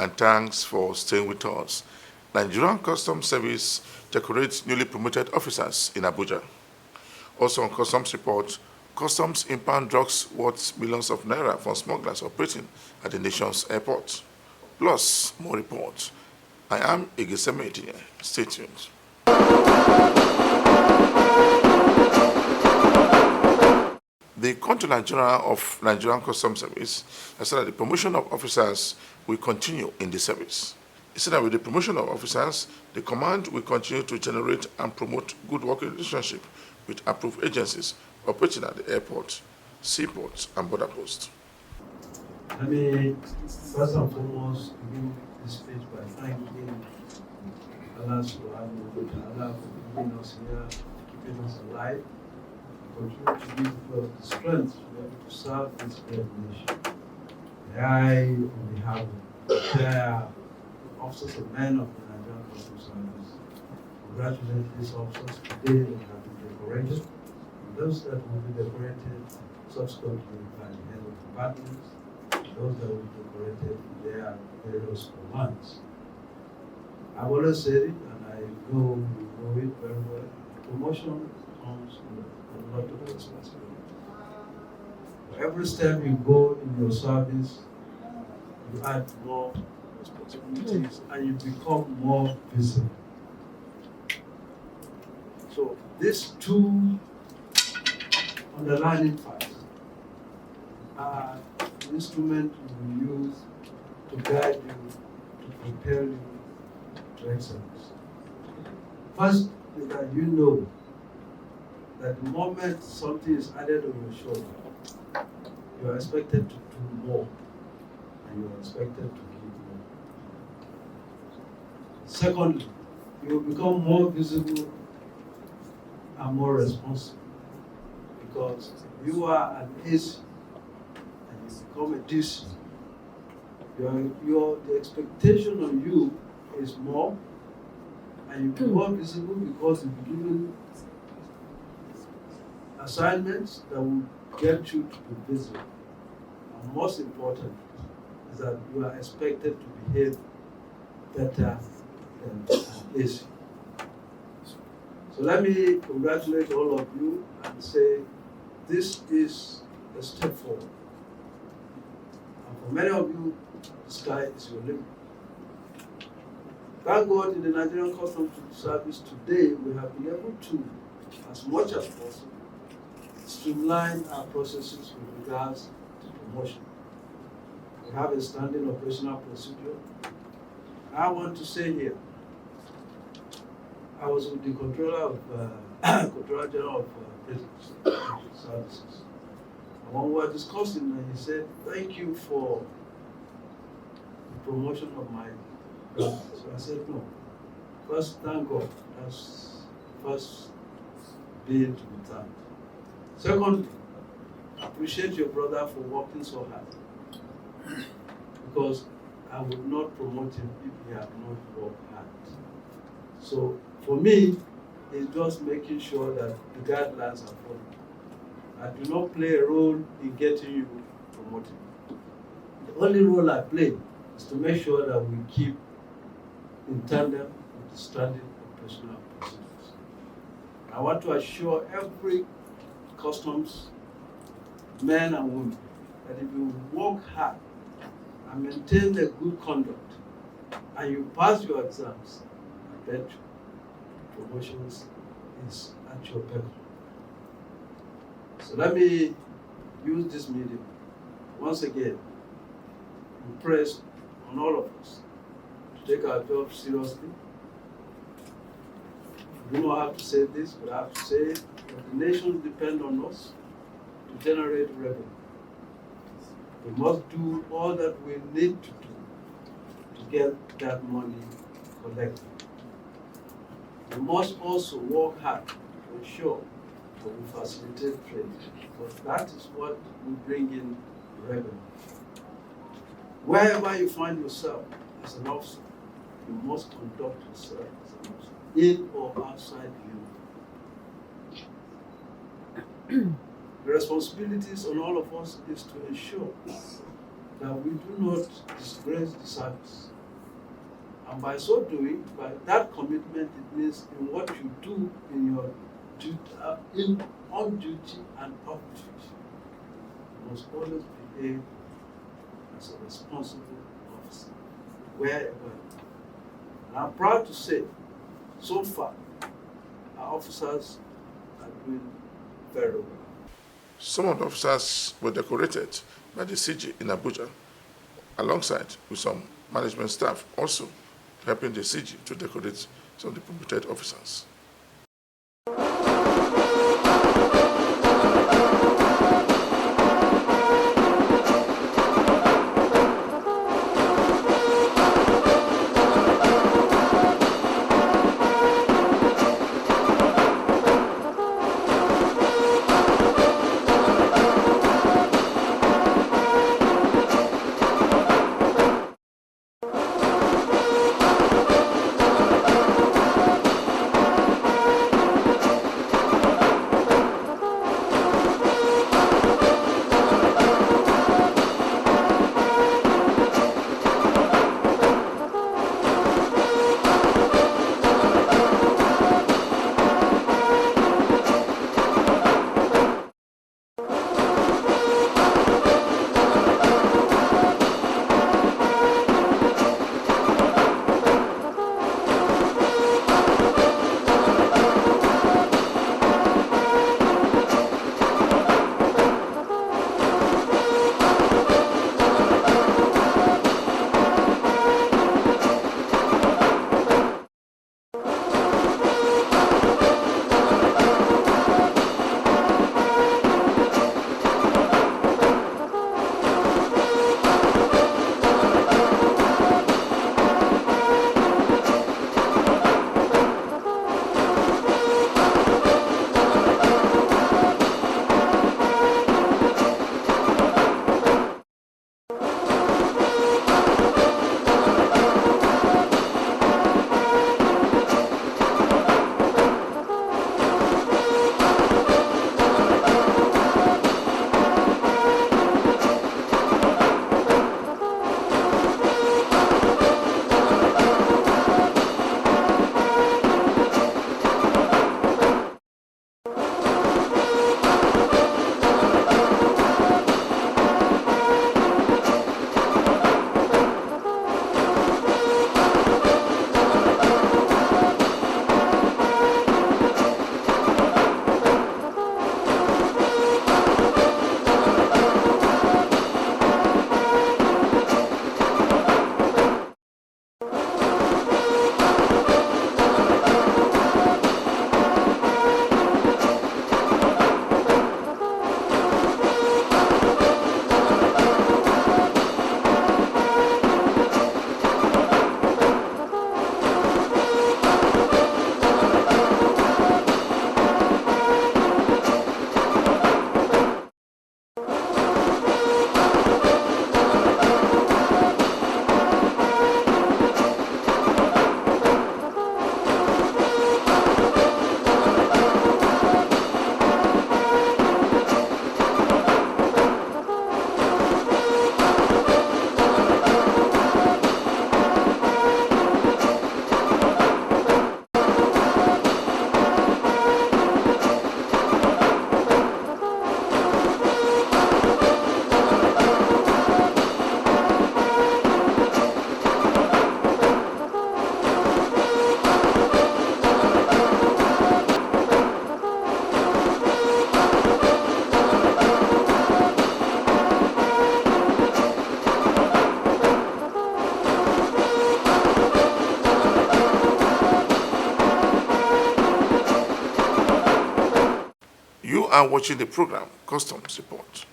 and thanks for staying with us. Nigerian Customs Service decorates newly promoted officers in Abuja. Also on Customs report, Customs impound drugs worth millions of naira from smugglers operating at the nation's airport. Plus, more reports. I am Igeseme Etinye. Stay tuned. The Controller General of Nigerian Customs Service has said that the promotion of officers will continue in the service. He said that with the promotion of officers, the command will continue to generate and promote good working relationship with approved agencies operating at the airport, seaports, and border posts. Let me first and foremost begin this speech by thanking Allah subhanahu wa ta'ala for keeping us here, keeping us alive, continue to give us the strength to be able to serve this great nation. I, on behalf of the officers and men of the Nigerian Customs Service, congratulate these officers today that have been decorated, and those that will be decorated subsequently by the head of departments, those that will be decorated in their various commands. I've always said it, and I know you know it very well. Promotion comes with a lot of responsibility. Every step you go in your service, you add more responsibilities and you become more visible. So these two underlying facts are the instrument you will use to guide you, to prepare you to excellence. First is that you know that the moment something is added on your shoulder, you are expected to do more and you are expected to give more. Secondly, you will become more visible and more responsible because you are an AC and you become a DC. The expectation on you is more and you become more visible because you'll be given assignments that will get you to be visible. And most important is that you are expected to behave better than an AC. So let me congratulate all of you and say this is a step forward. And for many of you, the sky is your limit. Thank God in the Nigerian Customs Service today, we have been able to, as much as possible, streamline our processes with regards to promotion. We have a standing operational procedure. I want to say here, I was with the Controller General of Prisons Services. And when we were discussing, he said, "Thank you for the promotion of my brother." So I said, "No. First, thank God. That's first being to be thanked. Secondly, appreciate your brother for working so hard. Because I would not promote him if he had not worked hard. So for me, it's just making sure that the guidelines are followed. I do not play a role in getting you promoted. The only role I play is to make sure that we keep in tandem with the standing operational procedures. I want to assure every customs men and women that if you work hard and maintain a good conduct and you pass your exams, I bet you promotions is at your peril. So let me use this medium once again impress on all of us to take our job seriously. I don't know how to say this, but I have to say it. The nations depend on us to generate revenue. We must do all that we need to do to get that money collected. We must also work hard to ensure that we facilitate trade, because that is what will bring in revenue. Wherever you find yourself as an officer, you must conduct yourself as an officer, in or outside the union. The responsibilities on all of us is to ensure that we do not disgrace the service And by so doing, by that commitment, it means in what you do in your on duty and off duty, you must always behave as a responsible officer, wherever you are. And I'm proud to say, so far, our officers are doing very well. Some of the officers were decorated by the CG in Abuja, alongside with some management staff also helping the CG to decorate some of the promoted officers. You are watching the program Customs Report.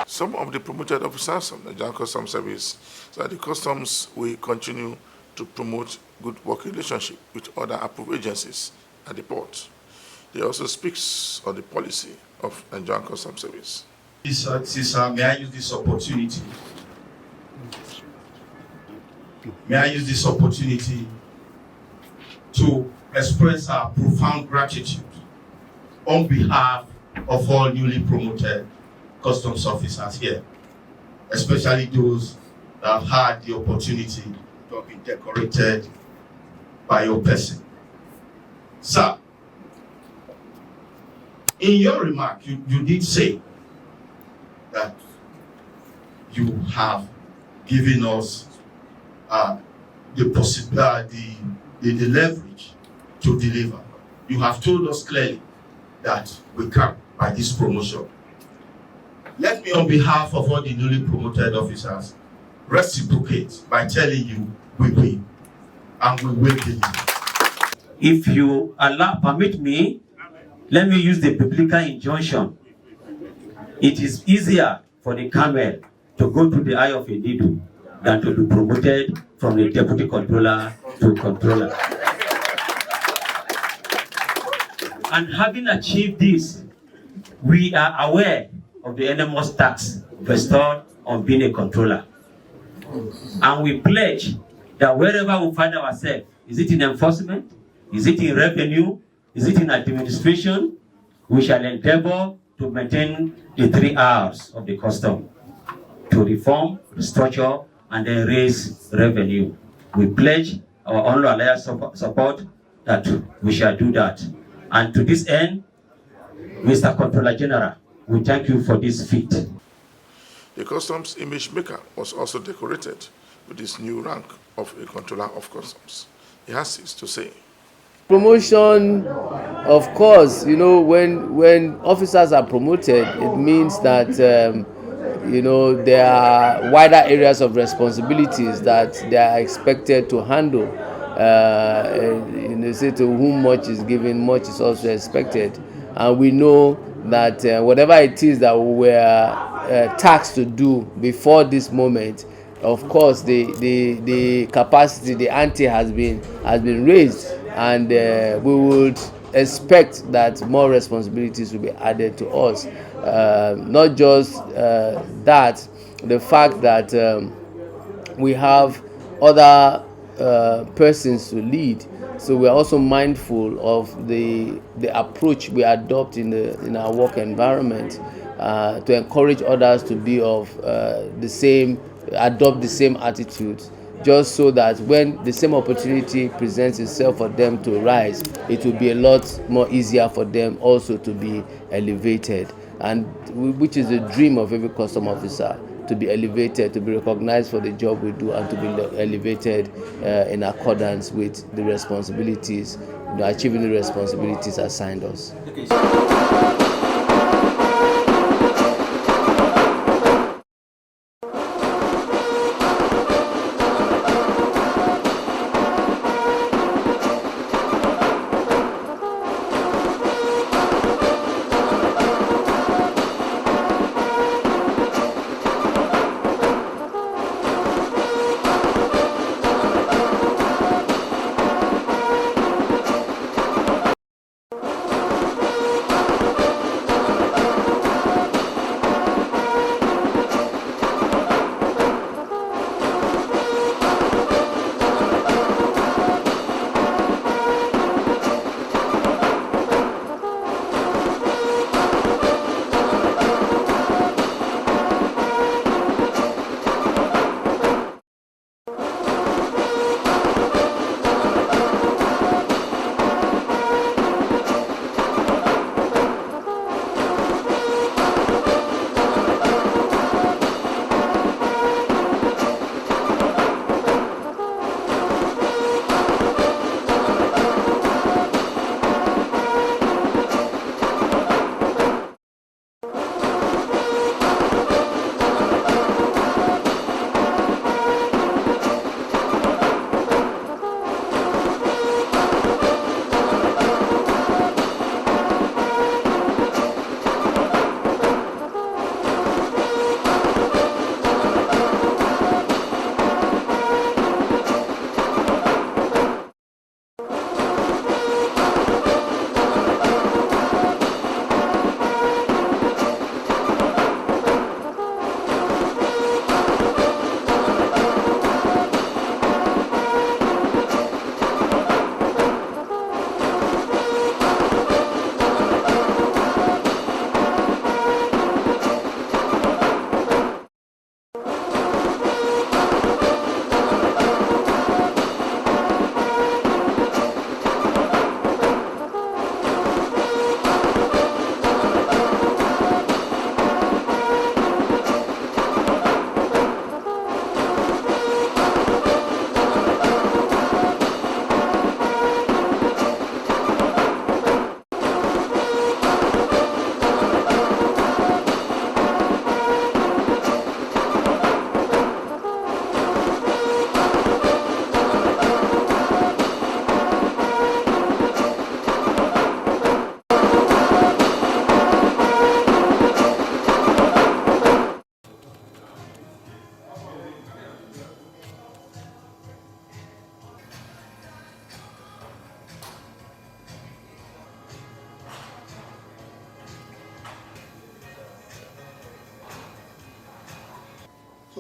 Some of the promoted officers of the Nigerian Customs Service said the customs will continue to promote good working relationship with other approved agencies at the port. They also speaks on the policy of Nigerian Customs Service. May I use this opportunity? May I use this opportunity to express our profound gratitude on behalf of all newly promoted customs officers here, especially those that have had the opportunity to have been decorated by your person. Sir, in your remark, you did say that you have given us the possibility, the leverage to deliver. You have told us clearly that we can by this promotion. Let me, on behalf of all the newly promoted officers, reciprocate by telling you we will, and we will deliver. If you permit me, let me use the biblical injunction. It is easier for the camel to go to the eye of a needle than to be promoted from a deputy controller to a controller. And having achieved this, we are aware of the enormous tax bestowed on being a controller. And we pledge that wherever we find ourselves, is it in enforcement, is it in revenue, is it in administration, we shall endeavor to maintain the 3 R's of the custom, to reform, restructure, and then raise revenue. We pledge our unloyal support that we shall do that. And to this end, Mr. Controller General, we thank you for this feat. The customs image maker was also decorated with his new rank of a controller of customs. He has this to say. Promotion, of course, you know, when officers are promoted, it means that you know, there are wider areas of responsibilities that they are expected to handle. You know, say to whom much is given, much is also expected, and we know that whatever it is that we were tasked to do before this moment, of course, the capacity, the ante has been raised, and we would expect that more responsibilities will be added to us. Not just that, the fact that we have other persons to lead, so we are also mindful of the approach we adopt in our work environment, to encourage others to be of adopt the same attitude, just so that when the same opportunity presents itself for them to rise, it will be a lot more easier for them also to be elevated, and which is the dream of every custom officer, to be elevated, to be recognized for the job we do, and to be elevated in accordance with the responsibilities, achieving the responsibilities assigned us.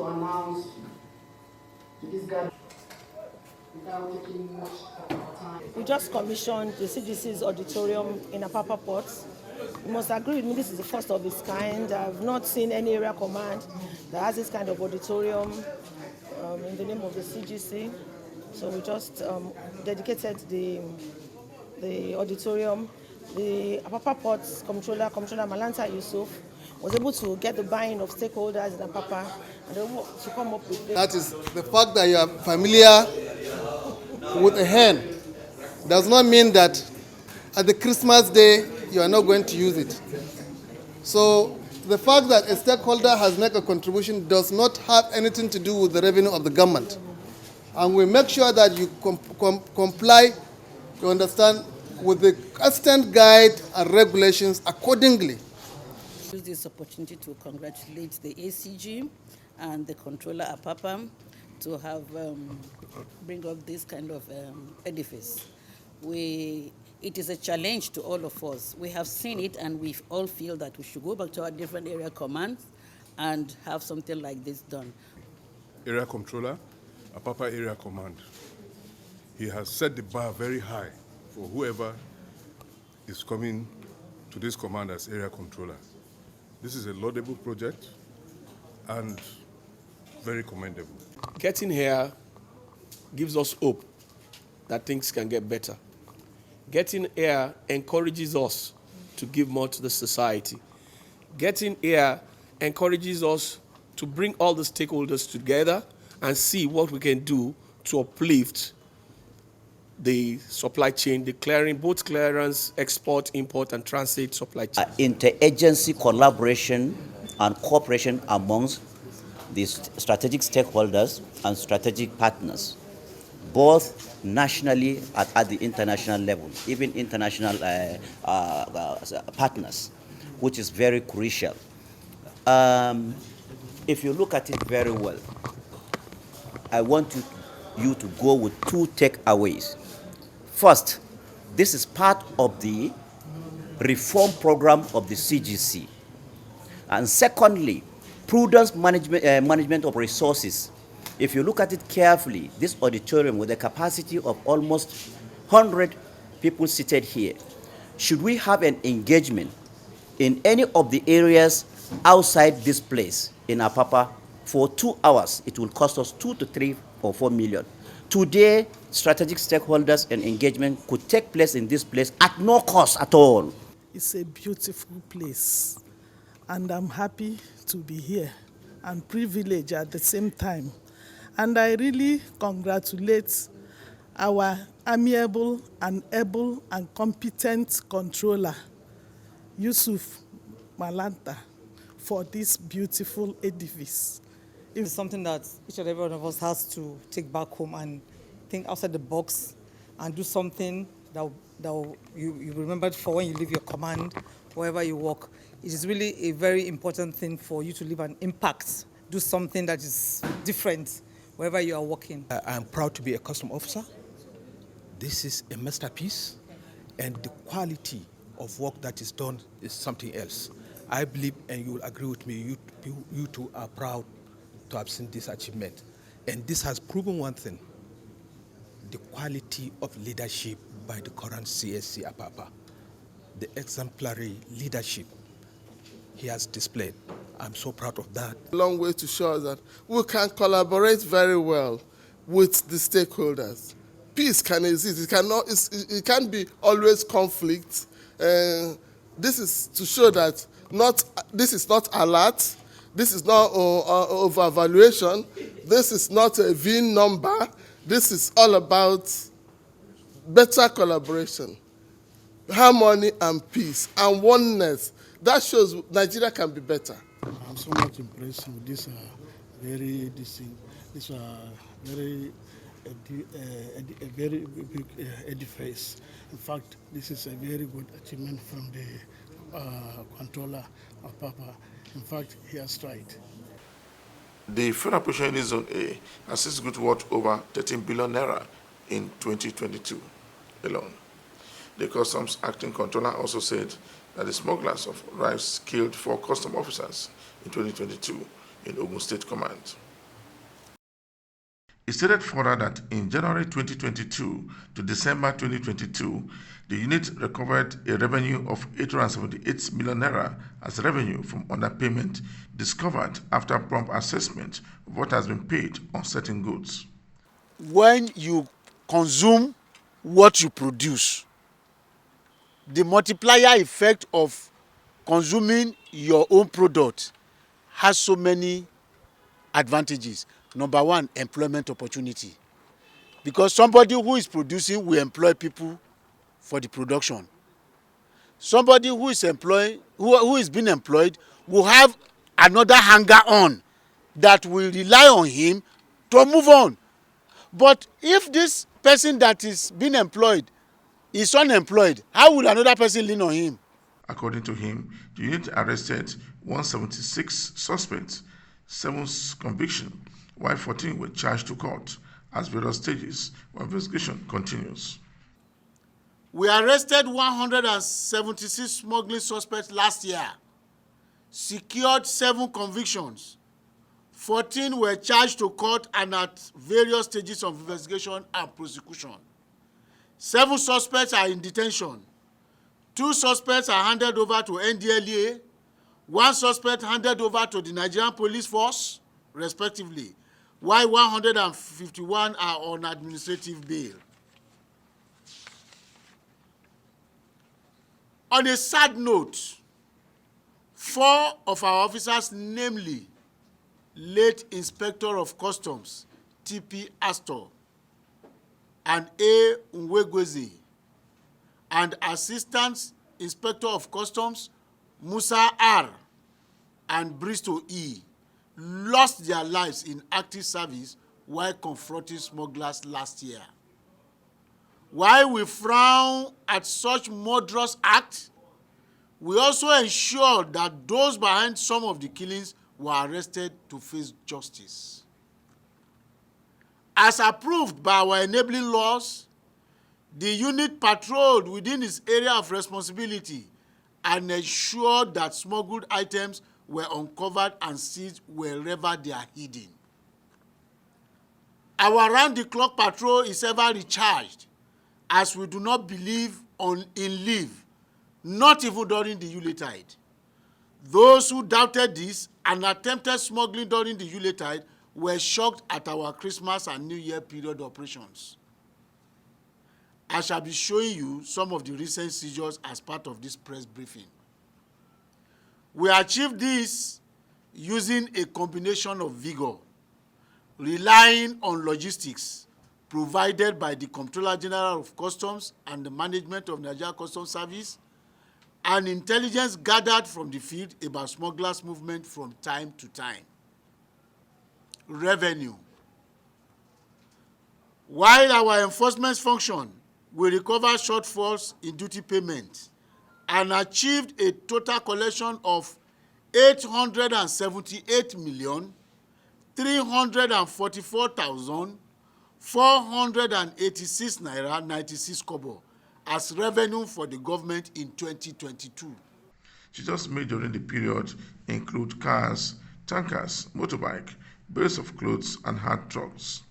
to announce to this gathering without taking much of our time. We just commissioned the CGC's auditorium in Apapa Port. You must agree with me, this is the first of its kind. I've not seen any area command that has this kind of auditorium in the name of the CGC. So we just dedicated the auditorium. The Apapa Port Comptroller Malanta Yusuf, was able to get the buy-in of stakeholders in Apapa and they were to come up with this. That is the fact that you are familiar with a hen does not mean that at the Christmas day you are not going to use it. So the fact that a stakeholder has made a contribution does not have anything to do with the revenue of the government. And we make sure that you comply, you understand, with the constant guide and regulations accordingly. Use this opportunity to congratulate the ACG and the controller Apapa to have bring up this kind of edifice. It is a challenge to all of us. We have seen it and we all feel that we should go back to our different area commands and have something like this done. Area controller, Apapa Area Command. He has set the bar very high for whoever is coming to this command as area controller. This is a laudable project and very commendable. Getting here gives us hope that things can get better. Getting here encourages us to give more to the society. Getting here encourages us to bring all the stakeholders together and see what we can do to uplift the supply chain, declaring both clearance, export, import, and transit supply chain. Interagency collaboration and cooperation amongst the strategic stakeholders and strategic partners, both nationally and at the international level, even international partners, which is very crucial. If you look at it very well, I want you to go with two takeaways. First, this is part of the reform program of the CGC. And secondly, prudent management of resources. If you look at it carefully, this auditorium with a capacity of almost 100 people seated here, should we have an engagement in any of the areas outside this place in Apapa for 2 hours, it will cost us 2 to 3 or 4 million. Today, strategic stakeholders and engagement could take place in this place at no cost at all. It's a beautiful place, and I'm happy to be here and privileged at the same time. And I really congratulate our amiable and able and competent controller, Yusuf Malanta, for this beautiful edifice. It's something that each and every one of us has to take back home and think outside the box and do something that you remember for when you leave your command, wherever you work. It is really a very important thing for you to leave an impact, do something that is different wherever you are working. I'm proud to be a custom officer. This is a masterpiece, and the quality of work that is done is something else. I believe, and you will agree with me, you two are proud to have seen this achievement. And this has proven one thing: the quality of leadership by the current CSC Apapa, the exemplary leadership he has displayed. I'm so proud of that. A long way to show us that we can collaborate very well with the stakeholders. Peace can exist. It can't be always conflict. This is to show that this is not alert. This is not over-evaluation. This is not a VIN number. This is all about better collaboration, harmony and peace and oneness. That shows Nigeria can be better. I'm so much impressed with this very big edifice. In fact, this is a very good achievement from the controller of Apapa. In fact, he has tried. The fuel operation in Zone A has since good worth over 13 billion naira in 2022 alone. The Customs Acting Controller also said that the smugglers of rice killed 4 custom officers in 2022 in Ogun State Command. He stated further that in January 2022 to December 2022, the unit recovered a revenue of 878 million naira as revenue from underpayment discovered after prompt assessment of what has been paid on certain goods. When you consume what you produce, the multiplier effect of consuming your own product has so many advantages. Number one, employment opportunity. Because somebody who is producing will employ people for the production. Somebody who is being employed will have another hanger on that will rely on him to move on. But if this person that is being employed is unemployed, how will another person lean on him? According to him, the unit arrested 176 suspects, 7 convictions, while 14 were charged to court as various stages of investigation continues. We arrested 176 smuggling suspects last year, secured 7 convictions, 14 were charged to court and at various stages of investigation and prosecution. 7 suspects are in detention. 2 suspects are handed over to NDLEA, 1 suspect handed over to the Nigerian Police Force, respectively, while 151 are on administrative bail. On a sad note, 4 of our officers, namely late Inspector of Customs T.P. Astor and A. Nwegweze, and Assistant Inspector of Customs Musa R. and Bristol E., lost their lives in active service while confronting smugglers last year. While we frown at such murderous acts, we also ensure that those behind some of the killings were arrested to face justice. As approved by our enabling laws, the unit patrolled within its area of responsibility and ensured that smuggled items were uncovered and seized wherever they are hidden. Our round-the-clock patrol is ever recharged, as we do not believe in leave, not even during the Yuletide. Those who doubted this and attempted smuggling during the Yuletide were shocked at our Christmas and New Year period operations. I shall be showing you some of the recent seizures as part of this press briefing. We achieved this using a combination of vigor, relying on logistics provided by the Comptroller General of Customs and the management of Nigeria Customs Service, and intelligence gathered from the field about smugglers' movement from time to time. Revenue. While our enforcement function will recover shortfalls in duty payment and achieved a total collection of 878,344,486 naira 96 kobo as revenue for the government in 2022. Seizures made during the period include cars, tankers, motorbike, bales of clothes, and hard trucks.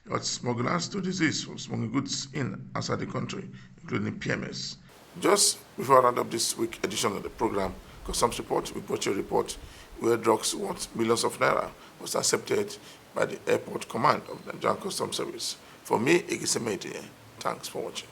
But smugglers to disease from smuggling goods in and outside the country, including PMS. Just before I round up this week's edition of the program, Customs Report, we brought you a report where drugs worth millions of naira was accepted by the Airport Command of the Nigerian Customs Service. For me, Igisemete, thanks for watching.